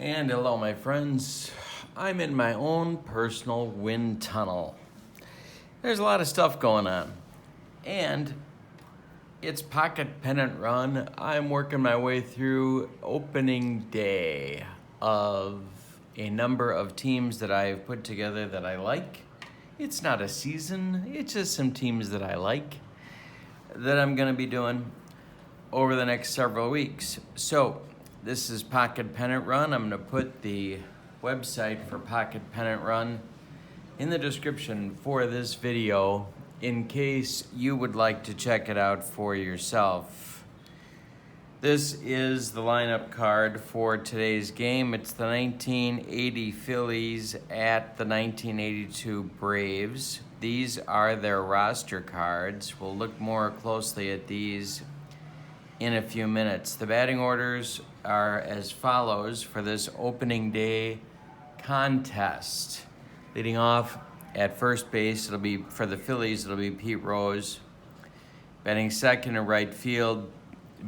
And hello, my friends. I'm in my own personal wind tunnel. There's a lot of stuff going on. And it's Pocket Pennant Run. I'm working my way through opening day of a number of teams that I've put together that I like. It's not a season, it's just some teams that I like that I'm going to be doing over the next several weeks. So, this is Pocket Pennant Run. I'm going to put the website for Pocket Pennant Run in the description for this video in case you would like to check it out for yourself. This is the lineup card for today's game. It's the 1980 Phillies at the 1982 Braves. These are their roster cards. We'll look more closely at these in a few minutes. The batting orders are as follows for this opening day contest. Leading off at first base, it'll be for the Phillies, it'll be Pete Rose. Batting second and right field,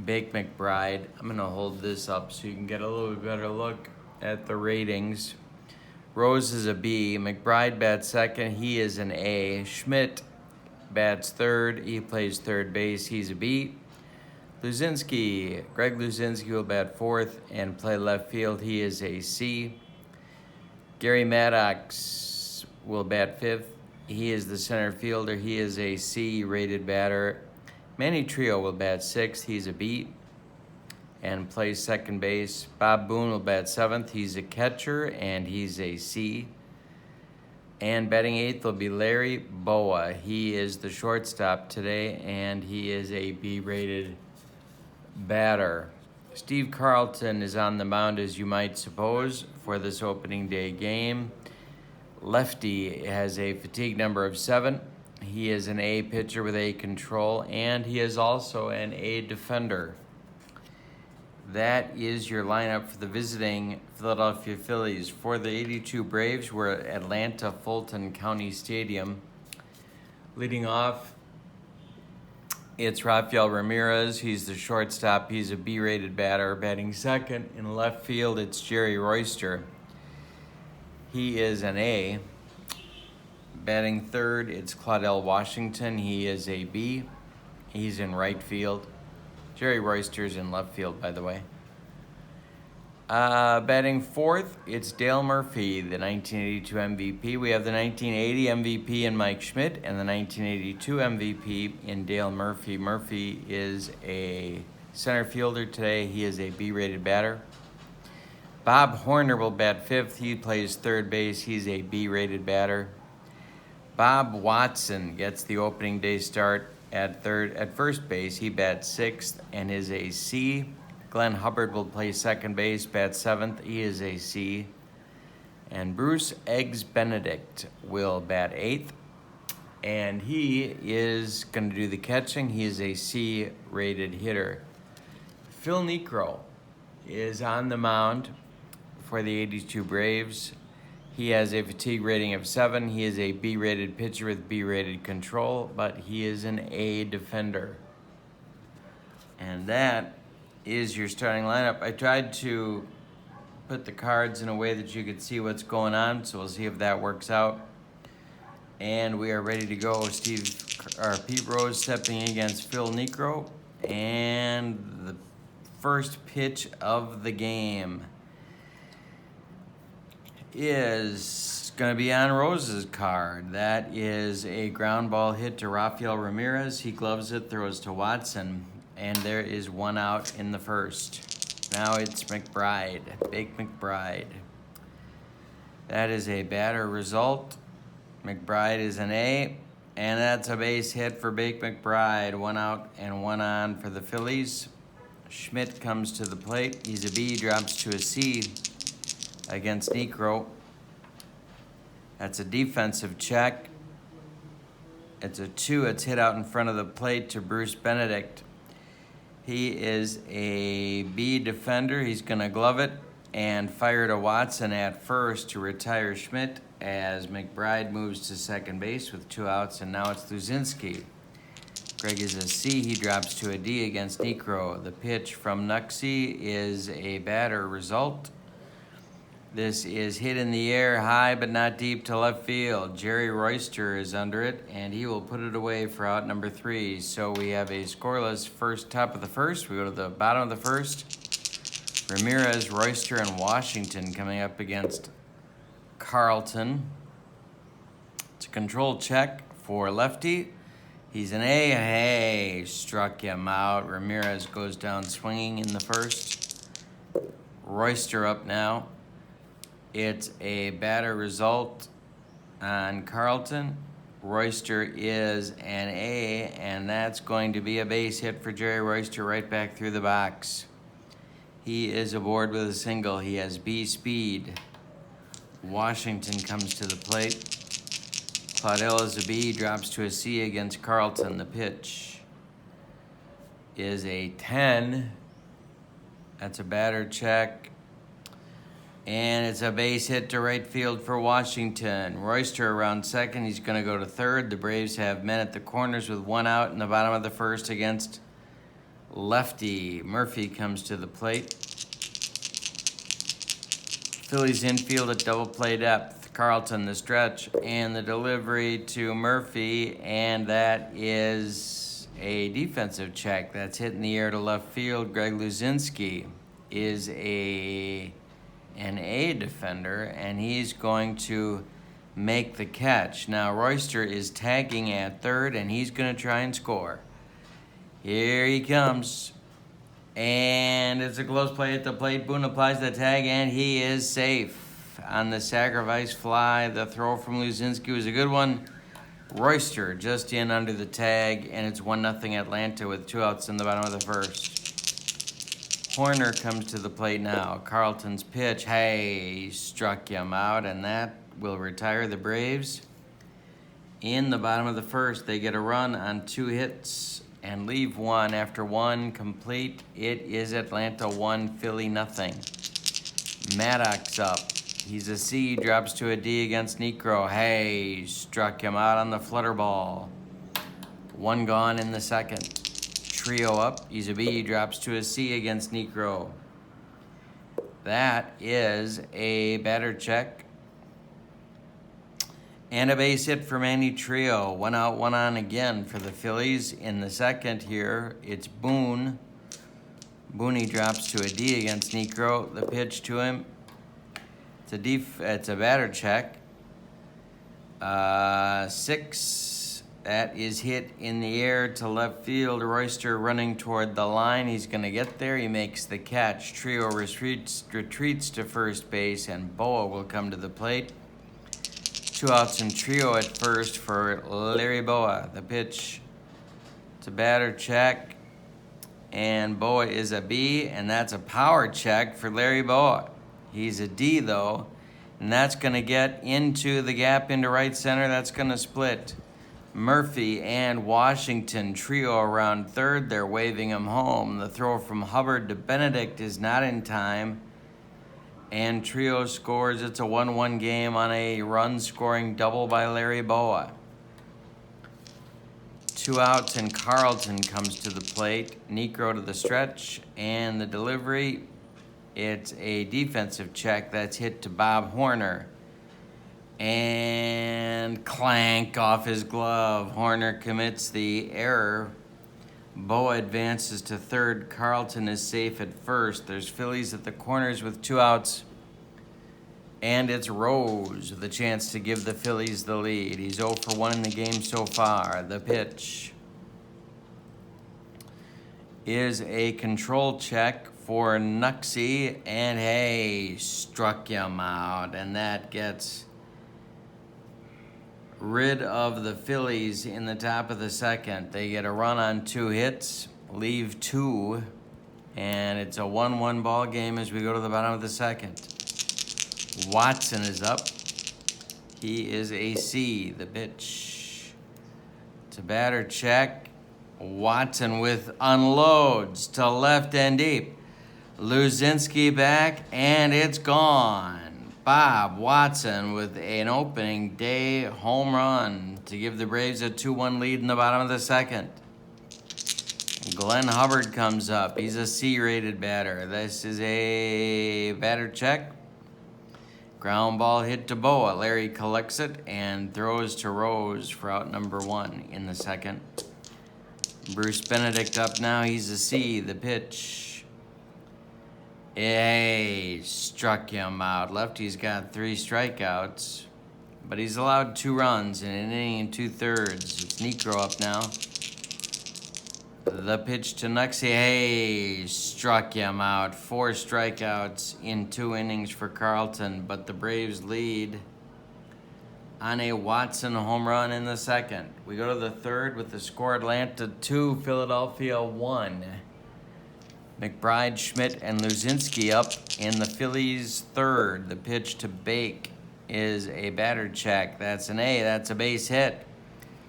Bake McBride. I'm going to hold this up so you can get a little bit better look at the ratings. Rose is a B. McBride bats second. He is an A. Schmidt bats third. He plays third base. He's a B. Greg Luzinski will bat fourth and play left field. He is a C. Gary Maddox will bat fifth. He is the center fielder. He is a C rated batter. Manny Trio will bat sixth. He's a B and plays second base. Bob Boone will bat seventh. He's a catcher and he's a C. And batting eighth will be Larry Boa. He is the shortstop today and he is a B rated batter. Steve Carlton is on the mound, as you might suppose, for this opening day game. Lefty has a fatigue number of 7. He is an A pitcher with A control, and he is also an A defender. That is your lineup for the visiting Philadelphia Phillies. For the 82 Braves, we're at Atlanta Fulton County Stadium. Leading off, it's Rafael Ramirez. He's the shortstop. He's a B-rated batter. Batting second in left field, it's Jerry Royster. He is an A. Batting third, it's Claudell Washington. He is a B. He's in right field. Jerry Royster's in left field, by the way. Batting fourth, it's Dale Murphy, the 1982 MVP. We have the 1980 MVP in Mike Schmidt and the 1982 MVP in Dale Murphy. Murphy is a center fielder today. He is a B-rated batter. Bob Horner will bat fifth. He plays third base. He's a B-rated batter. Bob Watson gets the opening day start at first base. He bats sixth and is a C. Glenn Hubbard will play second base, bat seventh. He is a C. And Bruce Eggs Benedict will bat eighth. And he is going to do the catching. He is a C-rated hitter. Phil Niekro is on the mound for the 82 Braves. He has a fatigue rating of 7. He is a B-rated pitcher with B-rated control, but he is an A defender. And that is your starting lineup. I tried to put the cards in a way that you could see what's going on, so we'll see if that works out. And we are ready to go. Pete Rose stepping in against Phil Niekro, and the first pitch of the game is going to be on Rose's card. That is a ground ball hit to Rafael Ramirez. He gloves it, throws to Watson, and there is one out in the first. Now it's McBride, Bake McBride. That is a batter result. McBride is an A, and that's a base hit for Bake McBride. One out and one on for the Phillies. Schmidt comes to the plate. He's a B, drops to a C against Niekro. That's a defensive check. It's a 2. It's hit out in front of the plate to Bruce Benedict. He is a B defender. He's going to glove it and fire to Watson at first to retire Schmidt as McBride moves to second base with 2 outs, and now it's Luzinski. Greg is a C. He drops to a D against Niekro. The pitch from Nuxie is a batter result. This is hit in the air, high but not deep to left field. Jerry Royster is under it, and he will put it away for out number 3. So we have a scoreless top of the first. We go to the bottom of the first. Ramirez, Royster, and Washington coming up against Carlton. It's a control check for lefty. He's an A, and hey, struck him out. Ramirez goes down swinging in the first. Royster up now. It's a batter result on Carlton. Royster is an A, and that's going to be a base hit for Jerry Royster right back through the box. He is aboard with a single. He has B speed. Washington comes to the plate. Claudell is a B, drops to a C against Carlton. The pitch is a 10. That's a batter check. And it's a base hit to right field for Washington. Royster around second. He's going to go to third. The Braves have men at the corners with 1 out in the bottom of the first against lefty. Murphy comes to the plate. Phillies infield at double play depth. Carlton the stretch and the delivery to Murphy, and that is a defensive check. That's hit in the air to left field. Greg Luzinski is an A defender, and he's going to make the catch. Now Royster is tagging at third, and he's going to try and score. Here he comes, and it's a close play at the plate. Boone applies the tag, and he is safe on the sacrifice fly. The throw from Luzinski was a good one. Royster just in under the tag, and it's 1-0 Atlanta with 2 outs in the bottom of the first. Horner comes to the plate now. Carlton's pitch, hey, struck him out, and that will retire the Braves. In the bottom of the first, they get a run on 2 hits and leave 1. After 1 complete, it is Atlanta 1, Philly nothing. Maddox up. He's a C, drops to a D against Niekro. Hey, struck him out on the flutter ball. 1 gone in the second. Trio up. He's a B, drops to a C against Niekro. That is a batter check. And a base hit for Manny Trio. 1 out, 1 on again for the Phillies. In the second here, it's Boone. Booney drops to a D against Niekro. The pitch to him. It's a batter check. 6. That is hit in the air to left field. Royster running toward the line. He's going to get there. He makes the catch. Trio retreats to first base, and Boa will come to the plate. 2 outs and Trio at first for Larry Boa. The pitch, it's a batter check, and Boa is a B, and that's a power check for Larry Boa. He's a D, though, and that's going to get into the gap into right center. That's going to split. Murphy and Washington trio around third. They're waving him home. The throw from Hubbard to Benedict is not in time. And Trio scores. It's a 1-1 game on a run-scoring double by Larry Boa. 2 outs, and Carlton comes to the plate. Niekro to the stretch, and the delivery. It's a defensive check that's hit to Bob Horner. And clank off his glove. Horner commits the error. Boa advances to third. Carlton is safe at first. There's Phillies at the corners with 2 outs. And it's Rose with a chance to give the Phillies the lead. He's 0 for 1 in the game so far. The pitch is a control check for Nuxie. And hey, struck him out. And that gets rid of the Phillies in the top of the second. They get a run on 2 hits, leave 2, and it's a 1-1 ball game as we go to the bottom of the second. Watson is up. He is a C. The pitch, it's a batter check. Watson with unloads to left and deep. Luzinski back, and it's gone. Bob Watson with an opening day home run to give the Braves a 2-1 lead in the bottom of the second. Glenn Hubbard comes up. He's a C-rated batter. This is a batter check. Ground ball hit to Boa. Larry collects it and throws to Rose for out number 1 in the second. Bruce Benedict up now. He's a C. The pitch. Hey, struck him out. Lefty's got 3 strikeouts, but he's allowed 2 runs in an inning and 2/3. It's Niekro up now. The pitch to Nuxie. Hey, struck him out. 4 strikeouts in 2 innings for Carlton, but the Braves lead on a Watson home run in the second. We go to the third with the score Atlanta 2, Philadelphia 1. McBride, Schmidt, and Luzinski up in the Phillies' third. The pitch to Bake is a batter check. That's an A. That's a base hit.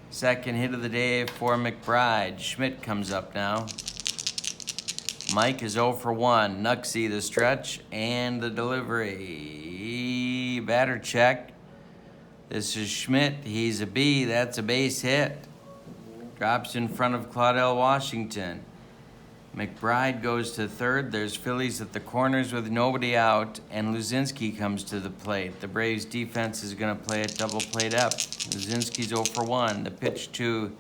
Second hit of the day for McBride. Schmidt comes up now. Mike is 0 for 1. Nuxie the stretch and the delivery. Batter check. This is Schmidt. He's a B. That's a base hit. Drops in front of Claudell Washington. McBride goes to third. There's Phillies at the corners with nobody out, and Luzinski comes to the plate. The Braves defense is going to play it double play depth. Luzinski's 0 for 1. The pitch to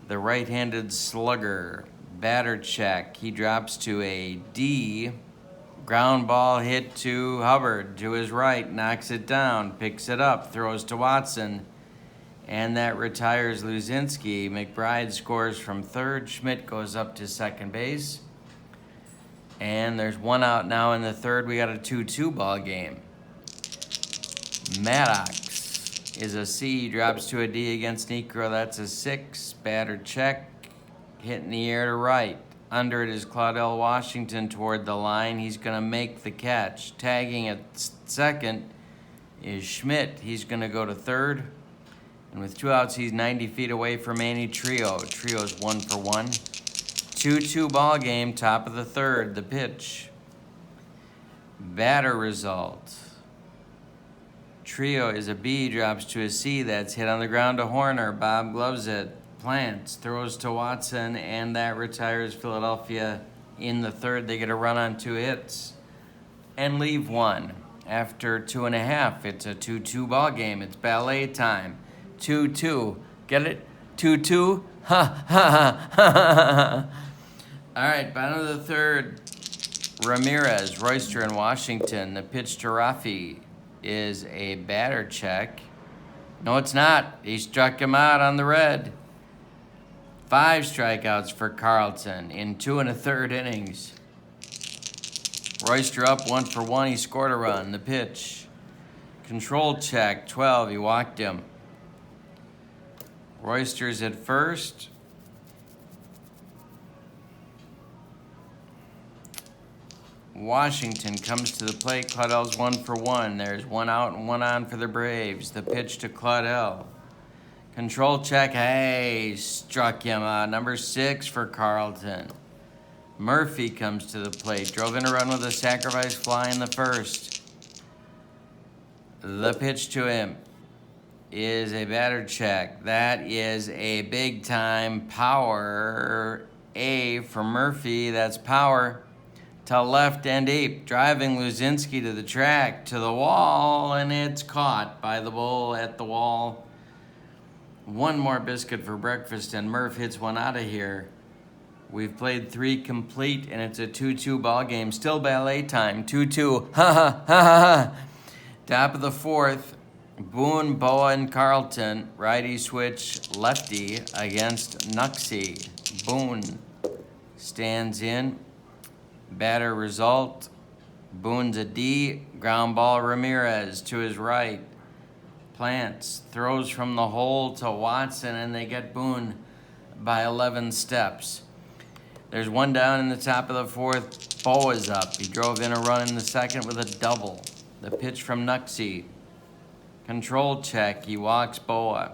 the right-handed slugger. Batter check. He drops to a D. Ground ball hit to Hubbard to his right. Knocks it down. Picks it up. Throws to Watson. And that retires Luzinski. McBride scores from third. Schmidt goes up to second base. And there's 1 out now in the third. We got a 2-2 ball game. Maddox is a C. Drops to a D against Niekro. That's a 6. Batter check. Hit in the air to right. Under it is Claudell Washington toward the line. He's going to make the catch. Tagging at second is Schmidt. He's going to go to third. And with 2 outs, he's 90 feet away from Manny Trio. Trio's 1 for 1. 2-2 ball game, top of the third. The pitch. Batter result. Trio is a B, drops to a C. That's hit on the ground to Horner. Bob gloves it. Plants, throws to Watson, and that retires Philadelphia in the third. They get a run on 2 hits and leave 1. After 2.5, it's a 2-2 ball game. It's ballet time. 2-2. Get it? 2-2? Ha, ha, ha, ha. All right, bottom of the third. Ramirez, Royster, and Washington. The pitch to Rafi is a batter check. No, it's not. He struck him out on the red. 5 strikeouts for Carlton in 2 1/3 innings. Royster up 1 for 1. He scored a run. The pitch. Control check. 12. He walked him. Royster's at first. Washington comes to the plate. Claudell's 1 for 1. There's 1 out and 1 on for the Braves. The pitch to Claudell. Control check. Hey, struck him out. Number 6 for Carlton. Murphy comes to the plate. Drove in a run with a sacrifice fly in the first. The pitch to him is a batter check. That is a big-time power A for Murphy. That's power to left and deep. Driving Luzinski to the track, to the wall, and it's caught by the bull at the wall. 1 more biscuit for breakfast, and Murph hits 1 out of here. We've played 3 complete, and it's a 2-2 ball game. Still ballet time. 2-2. Ha ha ha ha. Top of the fourth. Boone, Boa, and Carlton. Righty switch, lefty against Nuxie. Boone stands in. Batter result. Boone's a D. Ground ball Ramirez to his right. Plants throws from the hole to Watson, and they get Boone by 11 steps. There's 1 down in the top of the fourth. Boa's up. He drove in a run in the second with a double. The pitch from Nuxie. Control check. He walks Boa.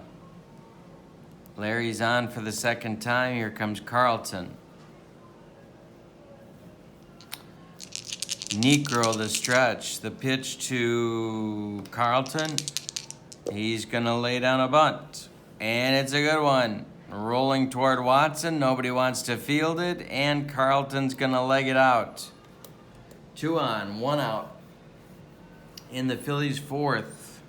Larry's on for the second time. Here comes Carlton. Niekro the stretch. The pitch to Carlton. He's going to lay down a bunt. And it's a good one. Rolling toward Watson. Nobody wants to field it. And Carlton's going to leg it out. 2 on, 1 out. In the Phillies' fourth,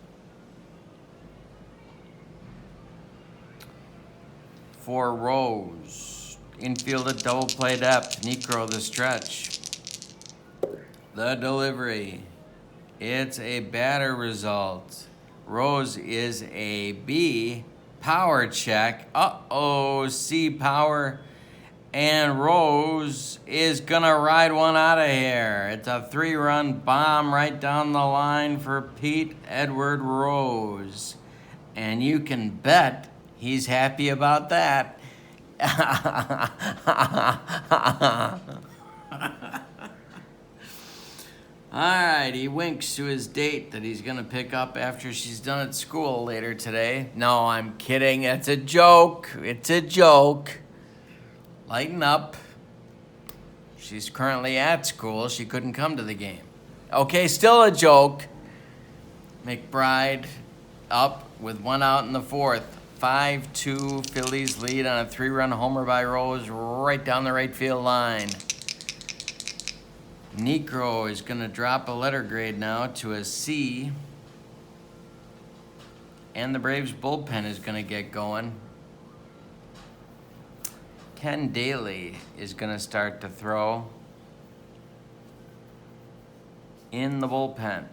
for Rose. Infield at double play depth. Niekro the stretch. The delivery. It's a batter result. Rose is a B. Power check. Uh-oh, C power. And Rose is going to ride one out of here. It's a 3-run bomb right down the line for Pete Edward Rose. And you can bet he's happy about that. All right, he winks to his date that he's going to pick up after she's done at school later today. No, I'm kidding. It's a joke. It's a joke. Lighten up. She's currently at school. She couldn't come to the game. Okay, still a joke. McBride up with one out in the fourth. 5-2 Phillies lead on a 3-run homer by Rose right down the right field line. Niekro is going to drop a letter grade now to a C. And the Braves bullpen is going to get going. Ken Daly is going to start to throw in the bullpen.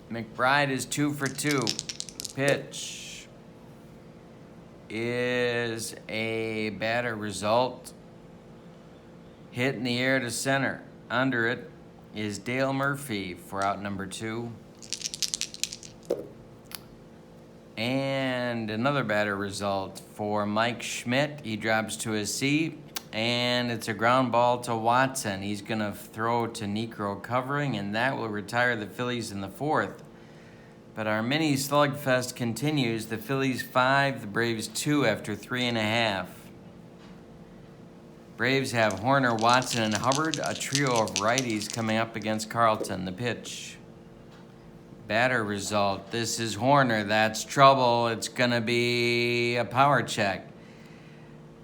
McBride is 2 for 2. The pitch is a batter result. Hit in the air to center. Under it is Dale Murphy for out number 2. And another batter result for Mike Schmidt. He drops to a C, and it's a ground ball to Watson. He's going to throw to Niekro covering, and that will retire the Phillies in the fourth. But our mini slugfest continues. The Phillies 5, the Braves 2 after 3.5. Braves have Horner, Watson, and Hubbard, a trio of righties coming up against Carlton. The pitch. Batter result. This is Horner. That's trouble. It's going to be a power check.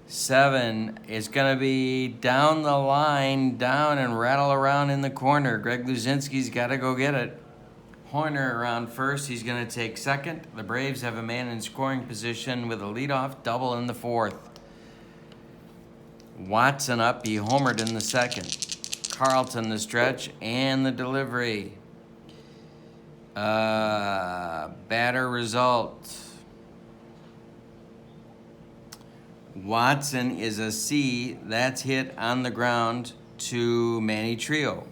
7 is going to be down the line, down and rattle around in the corner. Greg Luzinski's got to go get it. Horner around first. He's going to take second. The Braves have a man in scoring position with a leadoff double in the fourth. Watson up. He homered in the second. Carlton the stretch and the delivery. Batter result. Watson is a C. That's hit on the ground to Manny Trio.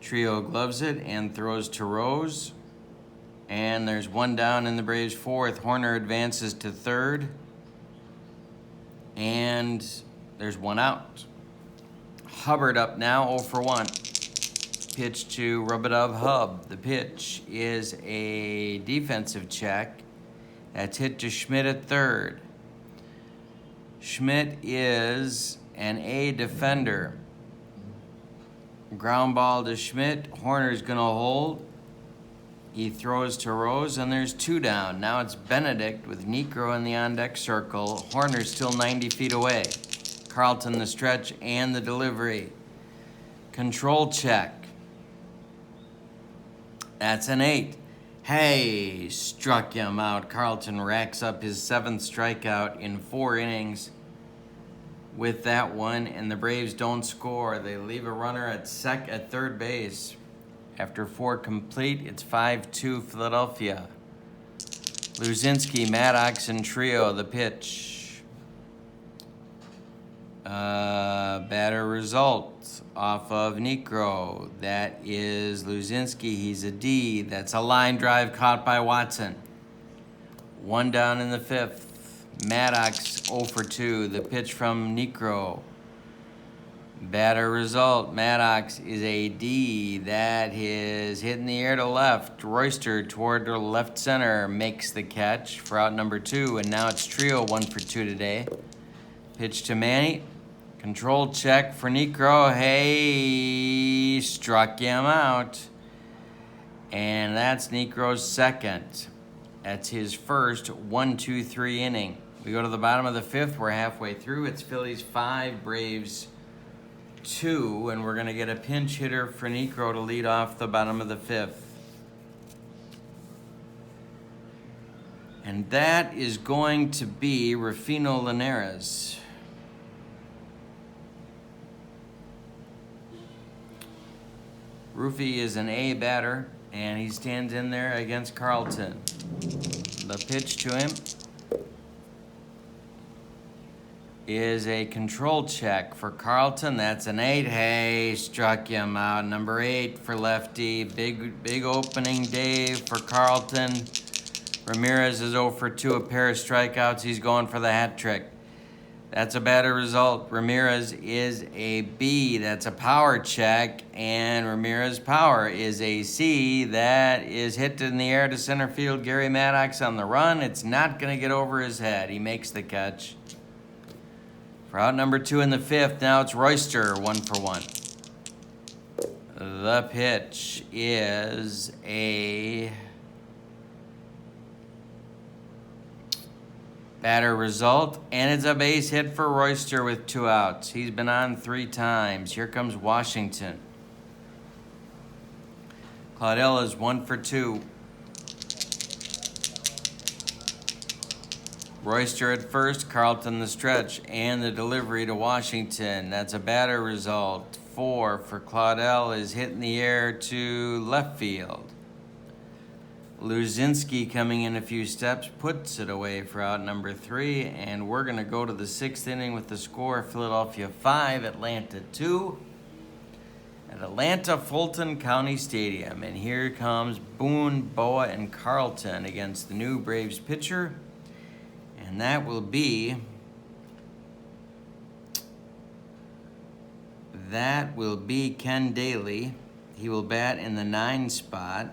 Trio gloves it and throws to Rose. And there's one down in the Braves' fourth. Horner advances to third. And there's one out. Hubbard up now, 0 for 1. Pitch to Rub-a-Dub Hub. The pitch is a defensive check. That's hit to Schmidt at third. Schmidt is an A defender. Ground ball to Schmidt. Horner's going to hold. He throws to Rose, and there's 2 down. Now it's Benedict with Niekro in the on-deck circle. Horner's still 90 feet away. Carlton the stretch and the delivery. Control check. That's an 8. Hey, struck him out. Carlton racks up his 7th strikeout in 4 innings with that one, and the Braves don't score. They leave a runner at third base. After 4 complete, it's 5-2 Philadelphia. Luzinski, Maddox, and Trio, the pitch. Batter result off of Niekro. That is Luzinski. He's a D. That's a line drive caught by Watson. 1 down in the 5th. Maddox 0 for 2. The pitch from Niekro. Batter result. Maddox is a D. That is hit in the air to left. Royster toward the left center makes the catch for out number 2. And now it's Trio 1 for 2 today. Pitch to Manny. Control check for Niekro. Hey, struck him out. And that's Niekro's second. That's his first 1-2-3 inning. We go to the bottom of the 5th. We're halfway through. It's Phillies 5, Braves 2, and we're going to get a pinch hitter for Niekro to lead off the bottom of the 5th. And that is going to be Rufino Linares. Rufy is an A batter, and he stands in there against Carlton. The pitch to him is a control check for Carlton. That's an 8. Hey, struck him out. Number 8 for lefty. Big opening day for Carlton. Ramirez is 0 for 2, a pair of strikeouts. He's going for the hat trick. That's a better result. Ramirez is a B. That's a power check. And Ramirez power is a C. That is hit in the air to center field. Gary Maddox on the run. It's not going to get over his head. He makes the catch. For out number 2 in the 5th, now it's Royster, 1 for 1. The pitch is a batter result, and it's a base hit for Royster with 2 outs. He's been on 3 times. Here comes Washington. Claudel is 1 for 2. Royster at first, Carlton the stretch, and the delivery to Washington. That's a batter result. 4 for Claudel is hit in the air to left field. Luzinski coming in a few steps, puts it away for out number 3, and we're going to go to the 6th inning with the score Philadelphia 5, Atlanta 2 at Atlanta Fulton County Stadium. And here comes Boone, Boa, and Carlton against the new Braves pitcher, and that will be Ken Daly. He will bat in the 9 spot.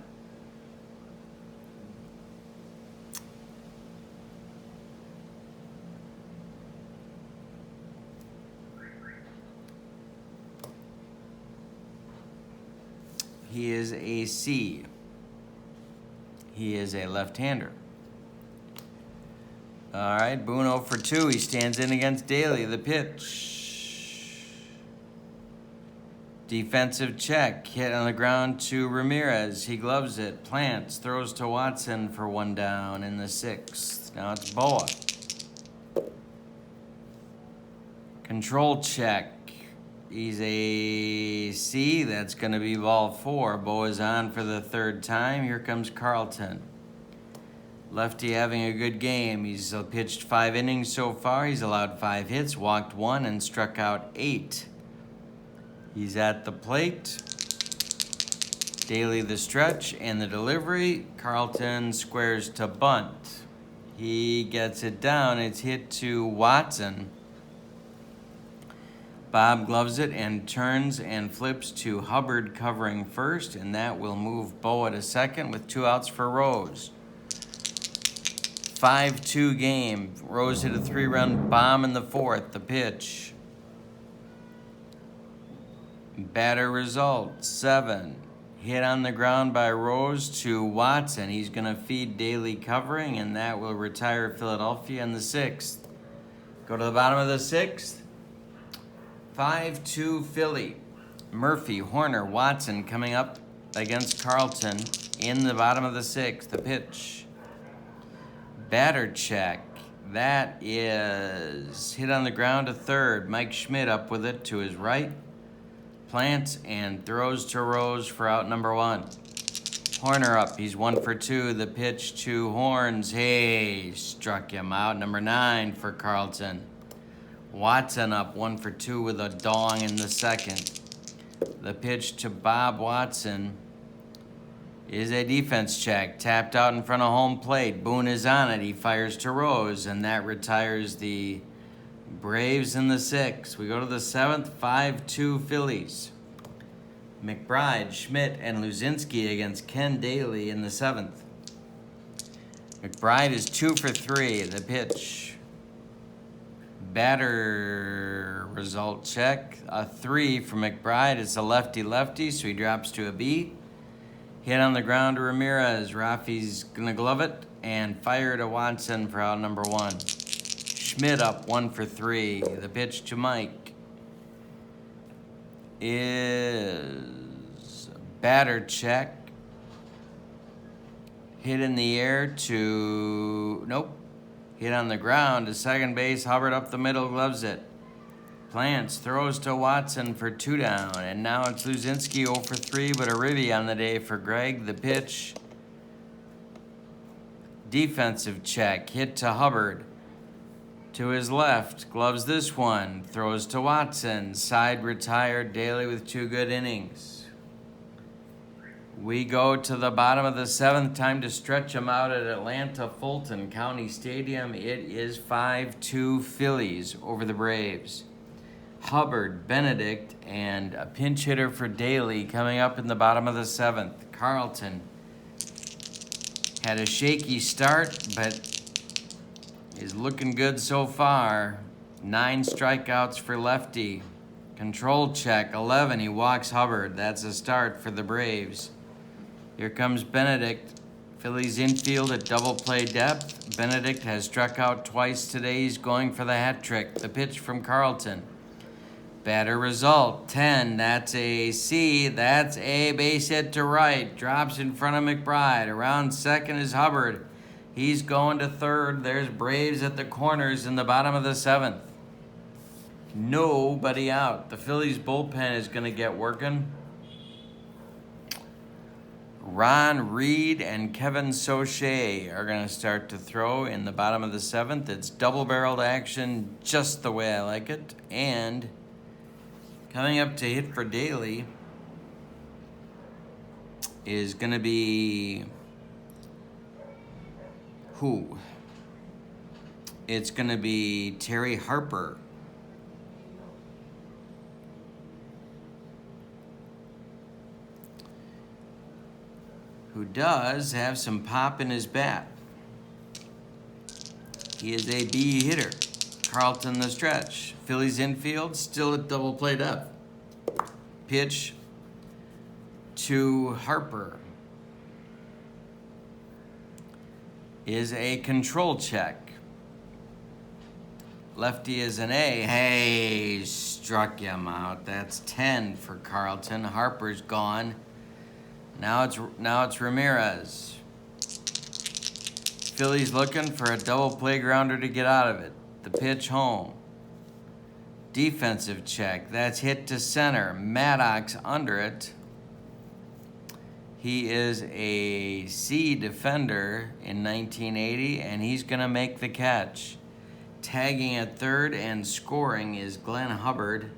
He is a C. He is a left-hander. All right, Boone 0 for 2. He stands in against Daly. The pitch. Defensive check. Hit on the ground to Ramirez. He gloves it. Plants. Throws to Watson for 1 down in the 6th. Now it's Boa. Control check. He's a C. That's going to be ball 4. Boa's on for the 3rd time. Here comes Carlton. Lefty having a good game. He's pitched 5 innings so far. He's allowed 5 hits, walked 1, and struck out 8. He's at the plate. Daly the stretch and the delivery. Carlton squares to bunt. He gets it down. It's hit to Watson. Bob gloves it and turns and flips to Hubbard covering first, and that will move Boa to second with 2 outs for Rose. 5-2 game. Rose hit a 3-run bomb in the 4th. The pitch. Batter result, 7. Hit on the ground by Rose to Watson. He's going to feed Daly covering, and that will retire Philadelphia in the 6th. Go to the bottom of the 6th. 5-2 Philly. Murphy, Horner, Watson coming up against Carlton in the bottom of the 6th. The pitch. Batter check. That is hit on the ground to 3rd. Mike Schmidt up with it to his right. Plants and throws to Rose for out number 1. Horner up. He's 1 for 2. The pitch to Horns. Hey, struck him out. Number 9 for Carlton. Watson up 1 for 2 with a dong in the 2nd. The pitch to Bob Watson is a defense check. Tapped out in front of home plate. Boone is on it. He fires to Rose, and that retires the Braves in the 6th. We go to the 7th. 5-2 Phillies. McBride, Schmidt, and Luzinski against Ken Daly in the 7th. McBride is 2 for 3. The pitch. Batter result check. A 3 for McBride. It's a lefty-lefty, so he drops to a B. Hit on the ground to Ramirez. Rafi's going to glove it and fire to Watson for out number 1. Schmidt up 1 for 3. The pitch to Mike. is batter check. Hit in the air to, nope. Hit on the ground to second base. Hubbard up the middle, gloves it. Plants, throws to Watson for 2 down. And now it's Luzinski 0 for 3, but a ribby on the day for Greg. The pitch. Defensive check. Hit to Hubbard. To his left. Gloves this one. Throws to Watson. Side retired. Daly with 2 good innings. We go to the bottom of the 7th. Time to stretch them out at Atlanta Fulton County Stadium. It is 5-2 Phillies over the Braves. Hubbard, Benedict, and a pinch hitter for Daly coming up in the bottom of the 7th. Carlton had a shaky start, but is looking good so far. 9 strikeouts for lefty. Control check, 11. He walks Hubbard. That's a start for the Braves. Here comes Benedict. Phillies infield at double play depth. Benedict has struck out twice today. He's going for the hat trick. The pitch from Carlton. Batter result, 10. That's a C. That's a base hit to right. Drops in front of McBride. Around second is Hubbard. He's going to third. There's Braves at the corners in the bottom of the 7th. Nobody out. The Phillies bullpen is going to get working. Ron Reed and Kevin Soche are going to start to throw in the bottom of the 7th. It's double-barreled action just the way I like it. And coming up to hit for Daly is going to be who? It's going to be Terry Harper. Who does have some pop in his bat. He is a B hitter. Carlton the stretch. Phillies infield still at double play up. Pitch to Harper is a control check. Lefty is an A. Hey, struck him out. That's 10 for Carlton. Harper's gone. Now it's Ramirez. Phillies looking for a double play grounder to get out of it. The pitch home. Defensive check. That's hit to center. Maddox under it. He is a C defender in 1980, and he's going to make the catch. Tagging at third and scoring is Glenn Hubbard.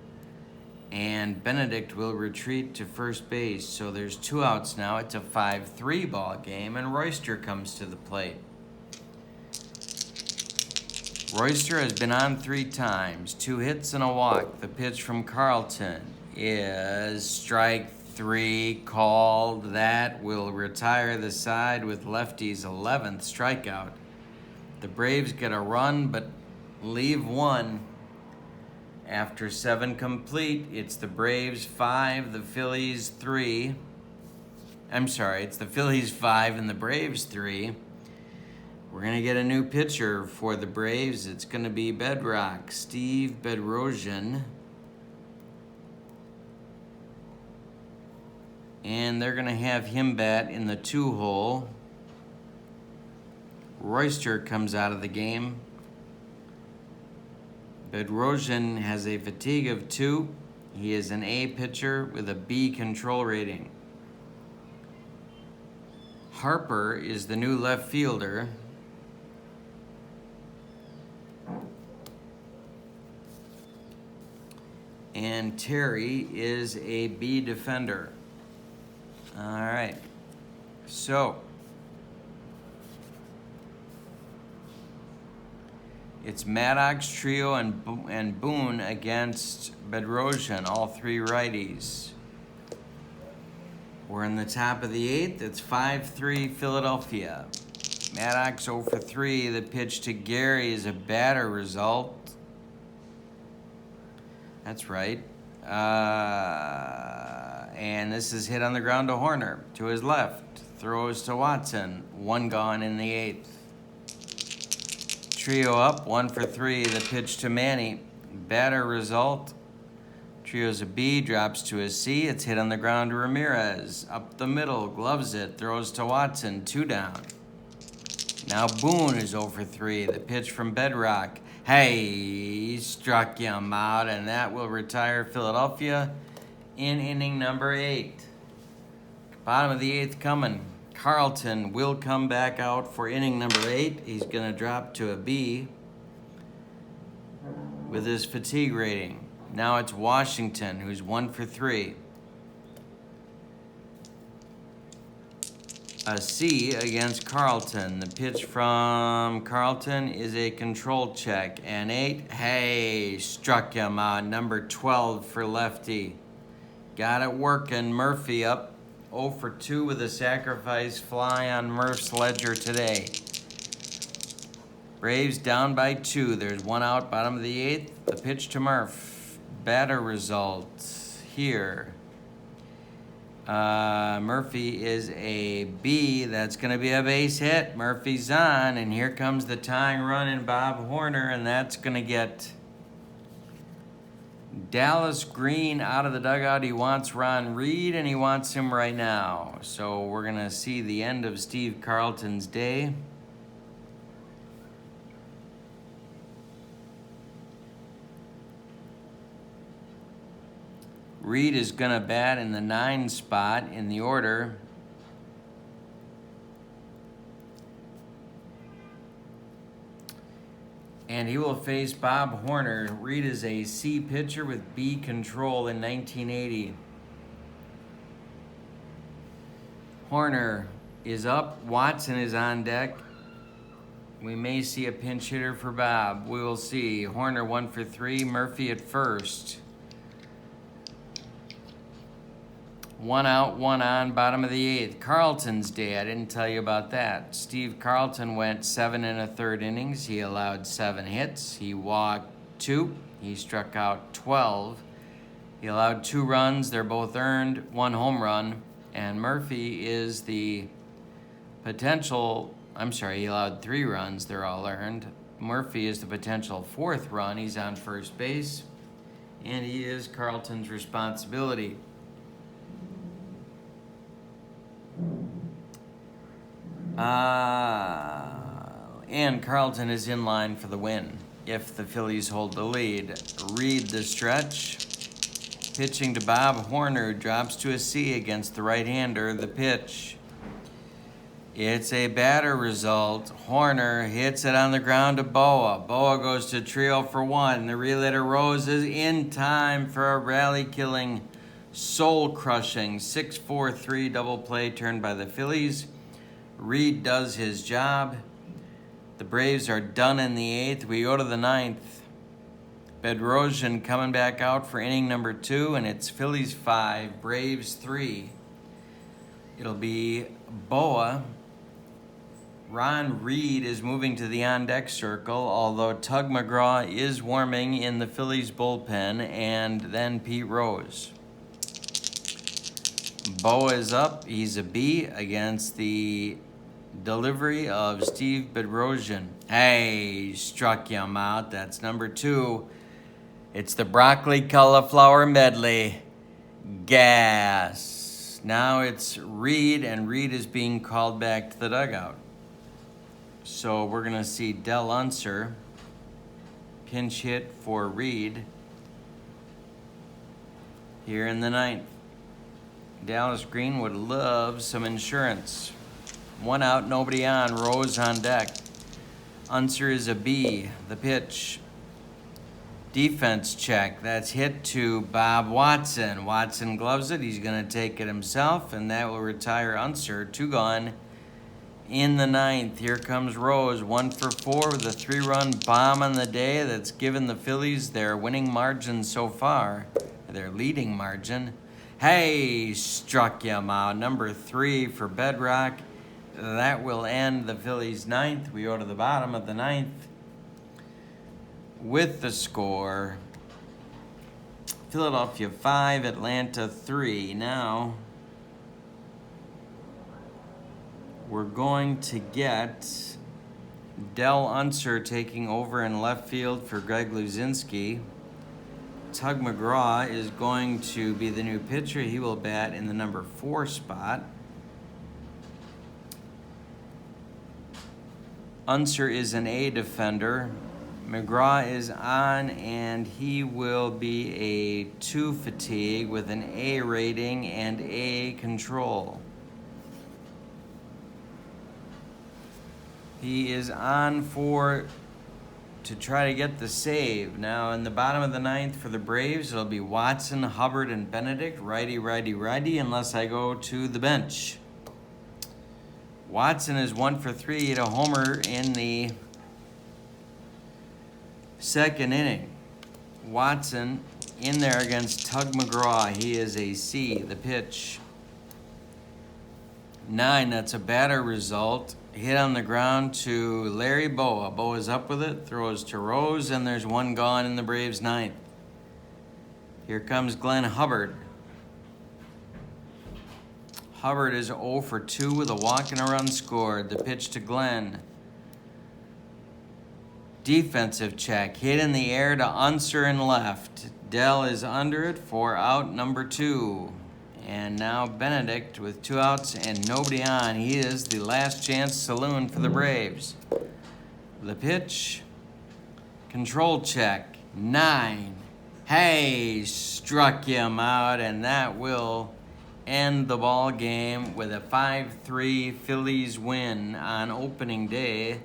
And Benedict will retreat to first base. So there's 2 outs now. It's a 5-3 ball game, and Royster comes to the plate. Royster has been on 3 times, 2 hits and a walk. The pitch from Carlton is strike 3 called. That will retire the side with lefty's 11th strikeout. The Braves get a run, but leave 1. After 7 complete, it's the Braves 5, the Phillies 3. It's the Phillies 5 and the Braves 3. We're going to get a new pitcher for the Braves. It's going to be Bedrock, Steve Bedrosian. And they're going to have him bat in the 2-hole. Royster comes out of the game. Bedrosian has a fatigue of 2. He is an A pitcher with a B control rating. Harper is the new left fielder. And Terry is a B defender. All right. So it's Maddox, Trio, and Boone against Bedrosian, all 3 righties. We're in the top of the 8th. It's 5-3 Philadelphia. Maddox 0 for 3. The pitch to Gary is a batter result. That's right. And this is hit on the ground to Horner. To his left. Throws to Watson. 1 gone in the 8th. Trio up, 1 for 3. The pitch to Manny. Batter result. Trio's a B, drops to a C. It's hit on the ground to Ramirez. Up the middle, gloves it, throws to Watson, 2 down. Now Boone is 0 for 3. The pitch from Bedrock. Hey, he struck him out, and that will retire Philadelphia in inning number 8. Bottom of the 8th coming. Carlton will come back out for inning number 8. He's going to drop to a B with his fatigue rating. Now it's Washington, who's 1 for 3. A C against Carlton. The pitch from Carlton is a control check. And 8, hey, struck him out. Number 12 for lefty. Got it working. Murphy up 0 for 2 with a sacrifice fly on Murph's ledger today. Braves down by 2. There's 1 out, bottom of the 8th. The pitch to Murph. Batter result here. Murphy is a B. That's going to be a base hit. Murphy's on, and here comes the tying run in Bob Horner, and that's going to get Dallas Green out of the dugout. He wants Ron Reed, and he wants him right now. So we're going to see the end of Steve Carlton's day. Reed is going to bat in the 9 spot in the order. And he will face Bob Horner. Reed is a C pitcher with B control in 1980. Horner is up. Watson is on deck. We may see a pinch hitter for Bob. We will see. Horner 1 for 3. Murphy at first. 1 out, 1 on, bottom of the 8th. Carlton's day, I didn't tell you about that. Steve Carlton went 7 1/3 innings. He allowed 7 hits. He walked 2. He struck out 12. He allowed 2 runs. They're both earned. 1 home run. And Murphy is the potential, he allowed 3 runs. They're all earned. Murphy is the potential 4th run. He's on first base. And he is Carlton's responsibility. And Carlton is in line for the win if the Phillies hold the lead. Read the stretch. Pitching to Bob Horner, drops to a C against the right-hander. The pitch. It's a batter result. Horner hits it on the ground to Boa. Boa goes to Trio for 1. The relay to Rose is in time for a rally-killing, soul-crushing 6-4-3 double play turned by the Phillies. Reed does his job. The Braves are done in the 8th. We go to the 9th. Bedrosian coming back out for inning number 2, and it's Phillies 5, Braves 3. It'll be Boa. Ron Reed is moving to the on-deck circle, although Tug McGraw is warming in the Phillies bullpen, and then Pete Rose. Boa is up. He's a B against the delivery of Steve Bedrosian. Hey, struck him out. That's number 2. It's the broccoli cauliflower medley. Gas. Now it's Reed, and Reed is being called back to the dugout. So we're going to see Del Unser pinch hit for Reed here in the 9th. Dallas Green would love some insurance. 1 out, nobody on. Rose on deck. Unser is a B. The pitch. Defense check. That's hit to Bob Watson. Watson gloves it. He's going to take it himself, and that will retire Unser. 2 gone in the 9th. Here comes Rose. 1 for 4 with a 3-run bomb on the day that's given the Phillies their winning margin so far. Their leading margin. Hey, struck him out. Number 3 for Bedrock. That will end the Phillies' 9th. We go to the bottom of the 9th with the score. Philadelphia 5, Atlanta 3. Now we're going to get Del Unser taking over in left field for Greg Luzinski. Tug McGraw is going to be the new pitcher. He will bat in the number 4 spot. Unser is an A defender. McGraw is on, and he will be a 2 fatigue with an A rating and A control. He is on to try to get the save. Now in the bottom of the 9th for the Braves, it'll be Watson, Hubbard, and Benedict, righty, righty, righty, unless I go to the bench. Watson is 1 for 3, hit a homer in the 2nd inning. Watson in there against Tug McGraw. He is a C. The pitch. 9, that's a batter result. Hit on the ground to Larry Boa. Boa's up with it, throws to Rose, and there's 1 gone in the Braves' 9th. Here comes Glenn Hubbard. Hubbard is 0 for 2 with a walk and a run scored. The pitch to Glenn. Defensive check. Hit in the air to Unser and left. Dell is under it for out number 2. And now Benedict with 2 outs and nobody on. He is the last chance saloon for the Braves. The pitch. Control check. 9. Hey, struck him out, and that will end the ball game with a 5-3 Phillies win on opening day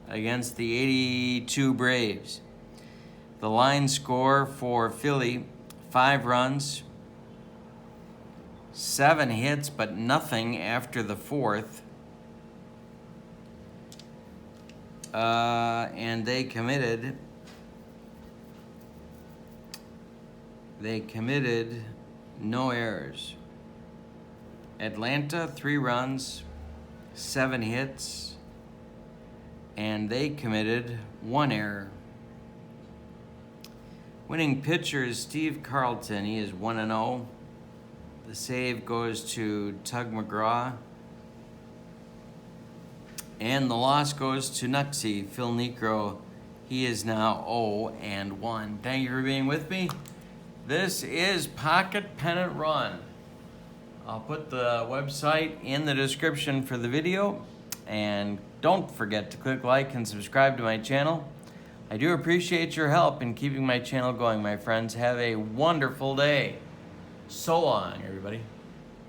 against the 82 Braves. The line score for Philly, 5 runs, 7 hits, but nothing after the 4th. And they committed no errors. Atlanta, 3 runs, 7 hits, and they committed 1 error. Winning pitcher is Steve Carlton. He is 1-0. The save goes to Tug McGraw. And the loss goes to Nuxie, Phil Niekro. He is now 0-1. Thank you for being with me. This is Pocket Pennant Run. I'll put the website in the description for the video. And don't forget to click like and subscribe to my channel. I do appreciate your help in keeping my channel going, my friends. Have a wonderful day. So long, everybody.